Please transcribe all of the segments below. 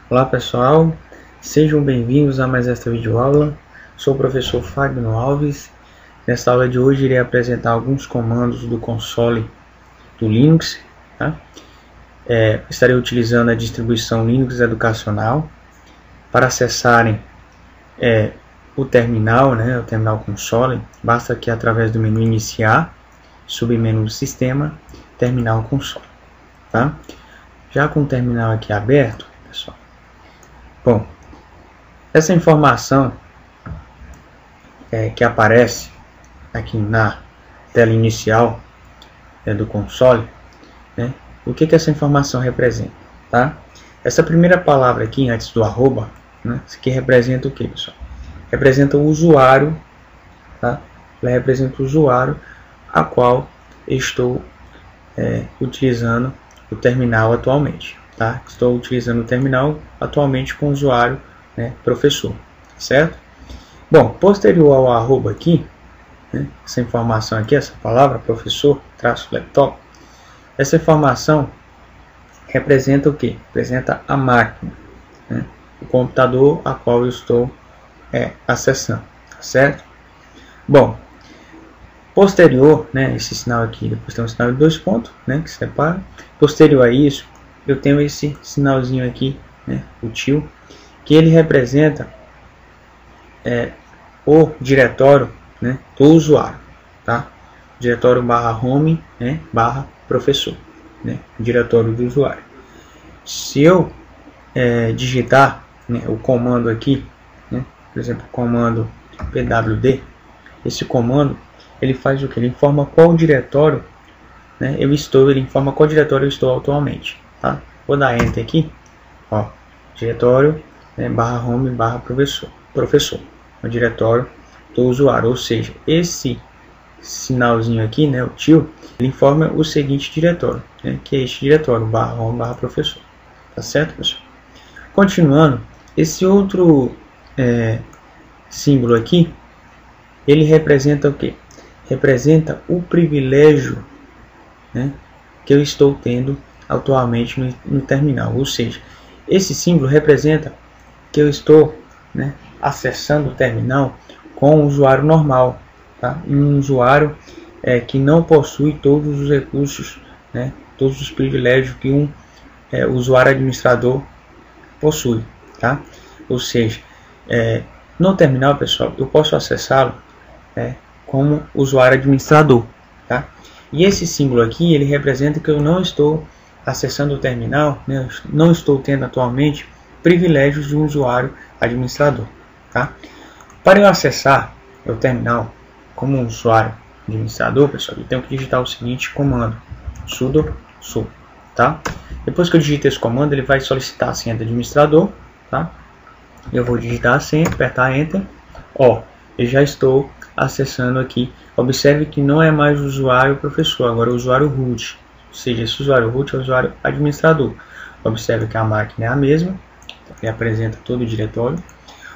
Olá pessoal, sejam bem-vindos a mais esta videoaula. Sou o professor Fagno Alves. Nesta aula de hoje irei apresentar alguns comandos do console do Linux. Estarei utilizando a distribuição Linux Educacional. Para acessarem o terminal, o terminal console, basta que através do menu Iniciar, submenu do Sistema, Terminal Console. Já com o terminal aqui aberto, pessoal, bom, essa informação que aparece aqui na tela inicial do console, o que essa informação representa? Essa primeira palavra aqui antes do arroba, isso aqui representa o que, pessoal? Representa o usuário, ela representa o usuário a qual estou utilizando o terminal atualmente. Estou utilizando o terminal atualmente com o usuário professor, certo? Bom, posterior ao arroba aqui, essa informação aqui, essa palavra professor -laptop, essa informação representa o que? Representa a máquina, o computador a qual eu estou acessando, certo? Bom, posterior, esse sinal aqui, depois tem um sinal de 2 pontos, que separa. Posterior a isso, eu tenho esse sinalzinho aqui, o tio, que ele representa o diretório do usuário, diretório /home, /professor, diretório do usuário. Se eu digitar o comando aqui, por exemplo, o comando pwd, esse comando ele faz o que? Ele informa qual diretório ele informa qual diretório eu estou atualmente. Vou dar Enter aqui, diretório /home /professor, o diretório do usuário, ou seja, esse sinalzinho aqui, o tio, ele informa o seguinte diretório, que é este diretório /home /professor, tá certo, pessoal? Continuando, esse outro símbolo aqui, ele representa o que? Representa o privilégio que eu estou tendo atualmente no terminal, ou seja, esse símbolo representa que eu estou acessando o terminal com um usuário normal, um usuário que não possui todos os recursos, todos os privilégios que um usuário administrador possui, ou seja, no terminal, pessoal, eu posso acessá-lo como usuário administrador, e esse símbolo aqui, ele representa que eu não estou acessando o terminal, não estou tendo atualmente privilégios de um usuário administrador, Para eu acessar o terminal como um usuário administrador, pessoal, eu tenho que digitar o seguinte comando, sudo su, Depois que eu digito esse comando, ele vai solicitar a senha do administrador, Eu vou digitar a senha, apertar Enter, eu já estou acessando aqui. Observe que não é mais o usuário professor, agora é o usuário root, ou seja, esse usuário root é o usuário administrador. Observe que a máquina é a mesma, ele apresenta todo o diretório.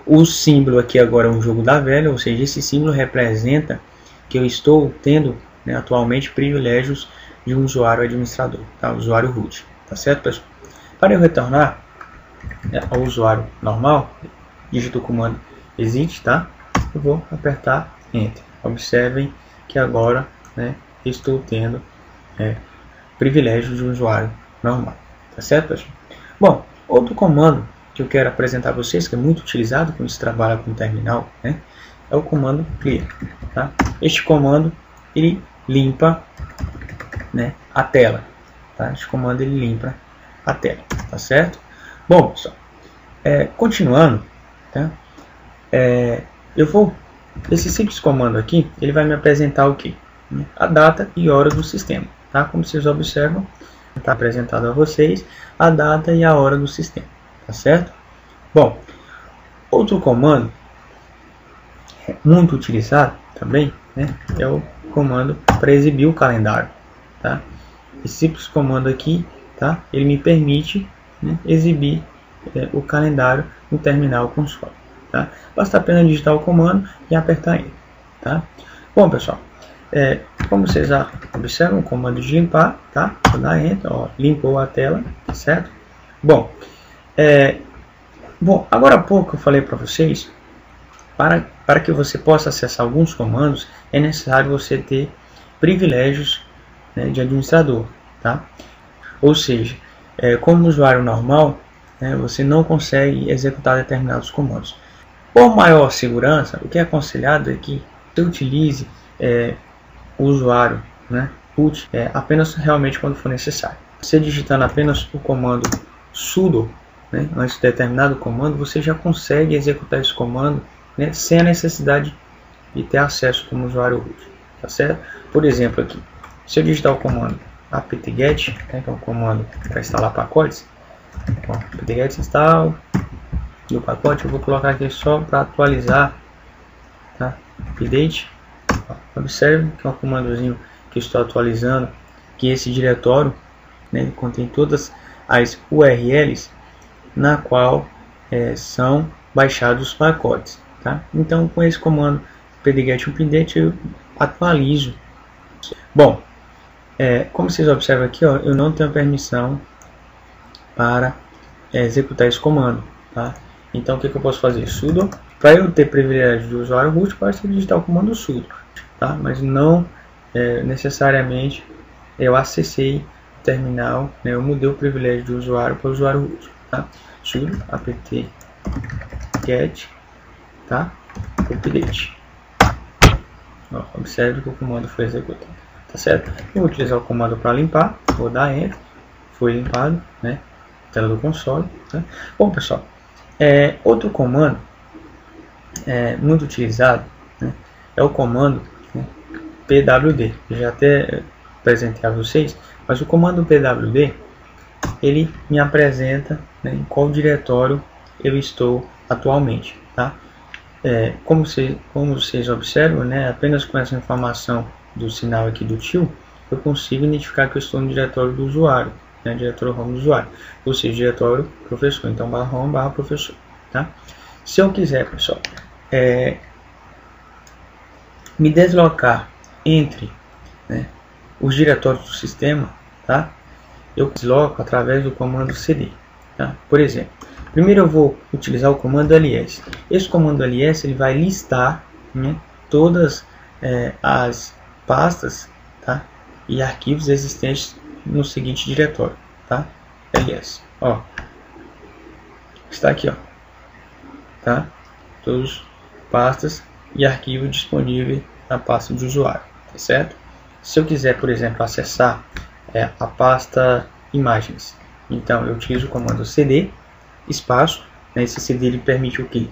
O símbolo aqui agora é um jogo da velha, ou seja, esse símbolo representa que eu estou tendo atualmente privilégios de um usuário administrador, o usuário root, tá certo, pessoal? Para eu retornar ao usuário normal, digito o comando exit, eu vou apertar Enter. Observem que agora estou tendo privilégios de um usuário normal, tá certo, pessoal? Bom, outro comando que eu quero apresentar a vocês, que é muito utilizado quando se trabalha com terminal, é o comando clear, Este comando ele limpa a tela, Este comando ele limpa a tela, tá certo? Bom, pessoal, continuando, esse simples comando aqui, ele vai me apresentar o que? A data e hora do sistema, Como vocês observam, está apresentado a vocês a data e a hora do sistema, tá certo? Bom, outro comando muito utilizado também, é o comando para exibir o calendário, Esse simples comando aqui, ele me permite exibir o calendário no terminal console, Basta apenas digitar o comando e apertar Enter, Bom, pessoal, como vocês já observam, o comando de limpar, Vou dar Enter, limpou a tela, certo? Bom, Bom, agora há pouco eu falei para vocês, para que você possa acessar alguns comandos, é necessário você ter privilégios, né, de administrador, tá? Ou seja, como usuário normal, né, você não consegue executar determinados comandos. Por maior segurança, o que é aconselhado é que você utilize o usuário, né, root, apenas realmente quando for necessário. Você digitando apenas o comando sudo, né, antes de determinado comando, você já consegue executar esse comando, né, sem a necessidade de ter acesso como usuário root, tá certo? Por exemplo, aqui, se eu digitar o comando apt-get, né, que é um comando para instalar pacotes, apt-get install do pacote, eu vou colocar aqui só para atualizar, tá? Update. Observe que é um comandozinho que eu estou atualizando, que esse diretório, né, contém todas as URLs na qual são baixados os pacotes, tá? Então, com esse comando apt-get update eu atualizo. Bom, como vocês observam aqui, ó, eu não tenho permissão para executar esse comando, tá? Então o que eu posso fazer? Sudo. Para eu ter privilégio de usuário root, basta digitar o comando sudo, tá? Mas não necessariamente eu acessei o terminal, né? Eu mudei o privilégio de usuário para o usuário root, tá? Sudo apt-get, tá? Update. Ó, observe que o comando foi executado, tá certo? Eu vou utilizar o comando para limpar, vou dar enter, foi limpado, né? Tela do console, tá? Bom, pessoal, outro comando muito utilizado, né, é o comando, né, pwd. Eu já até apresentei a vocês, mas o comando pwd ele me apresenta, né, em qual diretório eu estou atualmente, tá? Como vocês observam, né, apenas com essa informação do sinal aqui do tio, eu consigo identificar que eu estou no diretório do usuário, né, diretório home do usuário, ou seja, diretório professor. Então, /home /professor, tá? Se eu quiser, pessoal, me deslocar entre, né, os diretórios do sistema, tá? Eu desloco através do comando cd, tá? Por exemplo, primeiro eu vou utilizar o comando ls. Esse comando ls ele vai listar, né, todas as pastas, tá, e arquivos existentes no seguinte diretório, tá? ls, ó, está aqui, ó, tá? Todas pastas e arquivos disponíveis na pasta de usuário, tá certo? Se eu quiser, por exemplo, acessar a pasta imagens, então eu utilizo o comando cd espaço, né? Esse cd ele permite o que?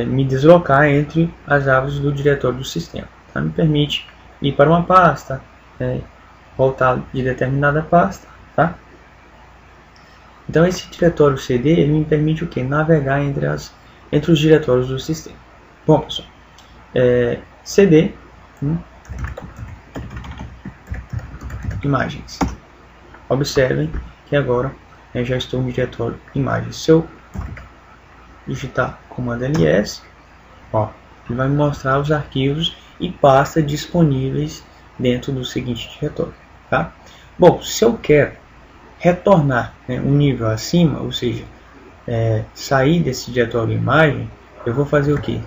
Me deslocar entre as árvores do diretório do sistema, tá? Me permite ir para uma pasta, voltar de determinada pasta, tá? Então esse diretório cd ele me permite o que? Navegar entre os diretórios do sistema. Bom, pessoal, cd imagens. Observem que agora eu já estou no diretório imagens. Se eu digitar comando ls, ó, ele vai me mostrar os arquivos e pastas disponíveis dentro do seguinte diretório, tá? Bom, se eu quero retornar, né, um nível acima, ou seja, sair desse diretório imagem, eu vou fazer o que?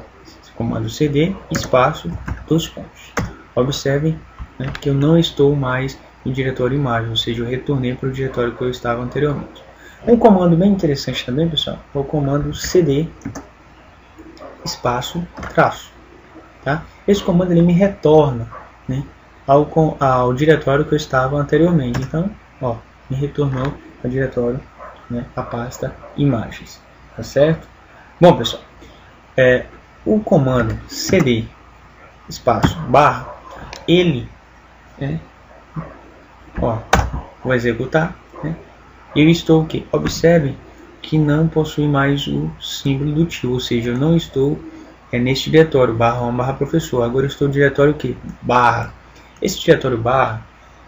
Comando cd espaço 2 pontos. Observem, né, que eu não estou mais no diretório imagem, ou seja, eu retornei para o diretório que eu estava anteriormente. Um comando bem interessante também, pessoal, é o comando cd espaço traço, tá? Esse comando ele me retorna, né, ao diretório que eu estava anteriormente. Então, ó, me retornou ao diretório, né, a pasta imagens, tá certo? Bom, pessoal, o comando cd espaço barra, ele, ó, vou executar, né, eu estou o que? Observe que não possui mais o símbolo do tio, ou seja, eu não estou neste diretório /home /professor. Agora eu estou no diretório que? Barra. Esse diretório barra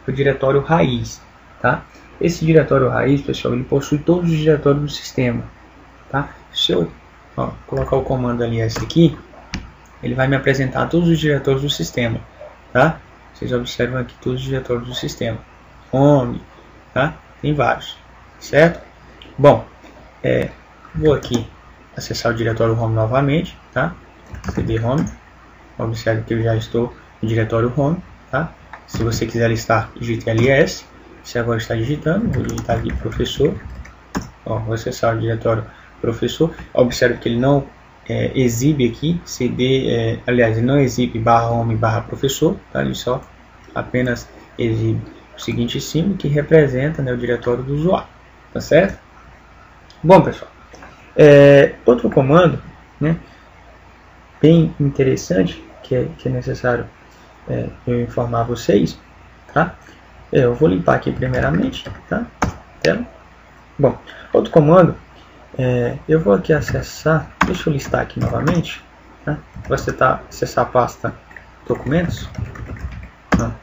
é o diretório raiz, tá? Esse diretório raiz, pessoal, ele possui todos os diretórios do sistema, tá? Se eu colocar o comando ls aqui, ele vai me apresentar todos os diretórios do sistema, tá? Vocês observam aqui todos os diretórios do sistema. Home, tá? Tem vários, certo? Bom, Vou aqui acessar o diretório home novamente, tá? cd home. Observe que eu já estou no diretório home, tá? Se você quiser listar, digite ls. Você agora está digitando, vou digitar aqui professor. Ó, vou acessar o diretório professor. Observe que ele não exibe aqui cd, aliás, ele não exibe /home /professor, tá? Ele só apenas exibe o seguinte símbolo que representa, né, o diretório do usuário, tá certo? Bom, pessoal, outro comando, né, bem interessante que é necessário eu informar vocês, tá? Eu vou limpar aqui primeiramente, tá? Tela. Bom, outro comando, eu vou aqui acessar, deixa eu listar aqui novamente, tá? Vou acessar a pasta documentos. Não.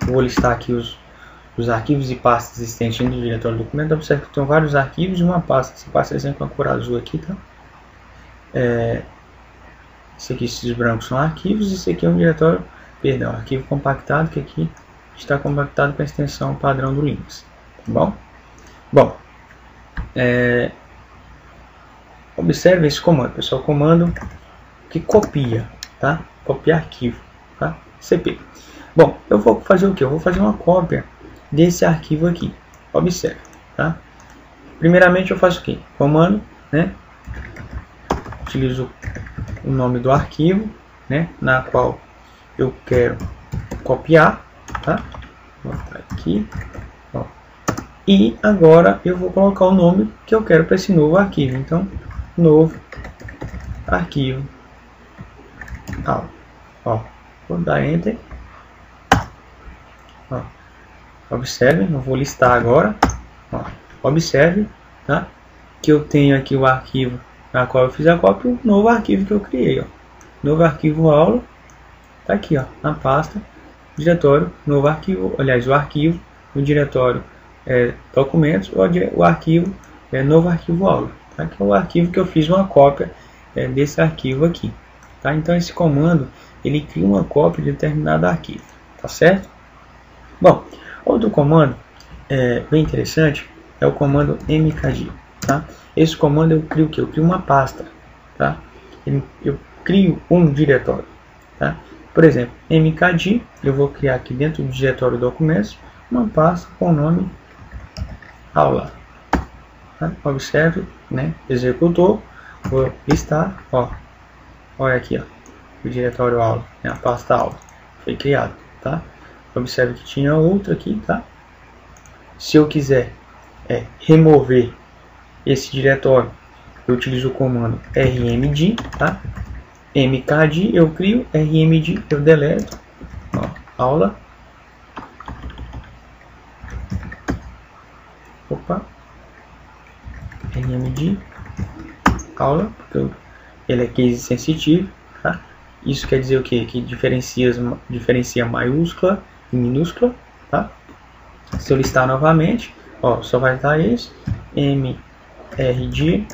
Vou listar aqui os arquivos e pastas existentes no diretório do documento. Observe que tem vários arquivos e uma pasta. Essa pasta é com a cor azul aqui, tá? Esses brancos são arquivos e esse aqui é um diretório, perdão, arquivo compactado, que aqui está compactado com a extensão padrão do Linux, tá bom? Bom, observe esse comando, pessoal, comando que copia, tá? Copia arquivo, tá? CP. Bom, eu vou fazer o que? Eu vou fazer uma cópia desse arquivo aqui. Observe, tá? Primeiramente eu faço o que? Comando, né? Utilizo o nome do arquivo, né? Na qual eu quero copiar, tá? Vou botar aqui, ó. E agora eu vou colocar o nome que eu quero para esse novo arquivo. Então, novo arquivo. Ó, vou dar Enter. Ó, observe, eu vou listar agora. Ó, observe, tá? Que eu tenho aqui o arquivo na qual eu fiz a cópia, o novo arquivo que eu criei, ó. Novo arquivo aula, tá aqui, ó, na pasta diretório, novo arquivo, aliás, o arquivo, o diretório documentos, o arquivo novo arquivo aula, tá? Que é o arquivo que eu fiz uma cópia desse arquivo aqui, tá? Então esse comando ele cria uma cópia de determinado arquivo, tá certo? Bom, outro comando bem interessante é o comando mkdir, tá? Esse comando eu crio o que? Eu crio uma pasta, tá? Eu crio um diretório, tá? Por exemplo, mkdir, eu vou criar aqui dentro do diretório documentos uma pasta com o nome aula, tá? Observe, né? Executou, vou listar, ó, olha aqui, ó, o diretório aula, né? A pasta aula foi criado, tá? Observe que tinha outro aqui, tá? Se eu quiser remover esse diretório, eu utilizo o comando rmdir, tá? mkdir eu crio, rmdir eu deleto, ó, aula, rmdir aula, porque ele é case sensitivo, tá? Isso quer dizer o que? Que diferencia maiúscula e minúscula, tá? Se eu listar novamente, ó, só vai estar esse mrdir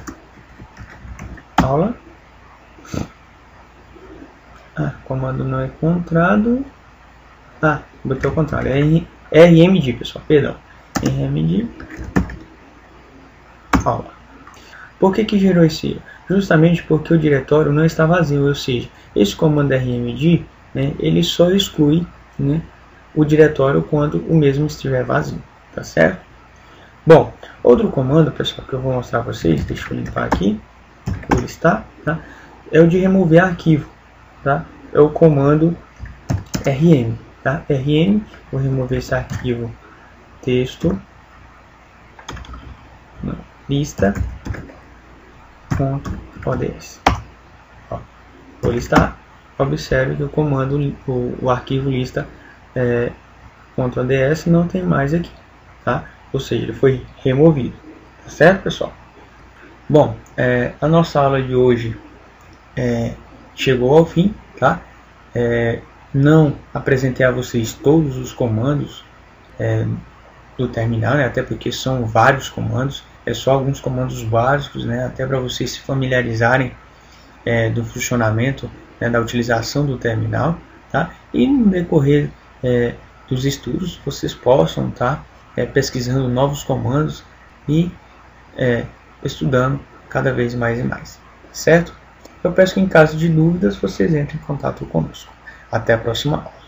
aula. Comando não encontrado. Botei ao contrário. rmdir, pessoal, perdão. rmdir aula. Por que gerou esse erro? Justamente porque o diretório não está vazio, ou seja, esse comando rmdir, né, ele só exclui, né, o diretório quando o mesmo estiver vazio, tá certo? Bom, outro comando, pessoal, que eu vou mostrar para vocês, deixa eu limpar aqui, vou listar, tá? É o de remover arquivo, tá? É o comando rm, tá? rm, vou remover esse arquivo texto, lista.ods. Vou listar, observe que o comando, o arquivo lista.ods não tem mais aqui, tá? Ou seja, ele foi removido, tá certo, pessoal? Bom, a nossa aula de hoje chegou ao fim, tá? Não apresentei a vocês todos os comandos do terminal, né? Até porque são vários comandos, só alguns comandos básicos, né? Até para vocês se familiarizarem do funcionamento, né? Da utilização do terminal, tá? E no decorrer dos estudos vocês possam estar pesquisando novos comandos e estudando cada vez mais e mais, certo? Eu peço que em caso de dúvidas vocês entrem em contato conosco. Até a próxima aula.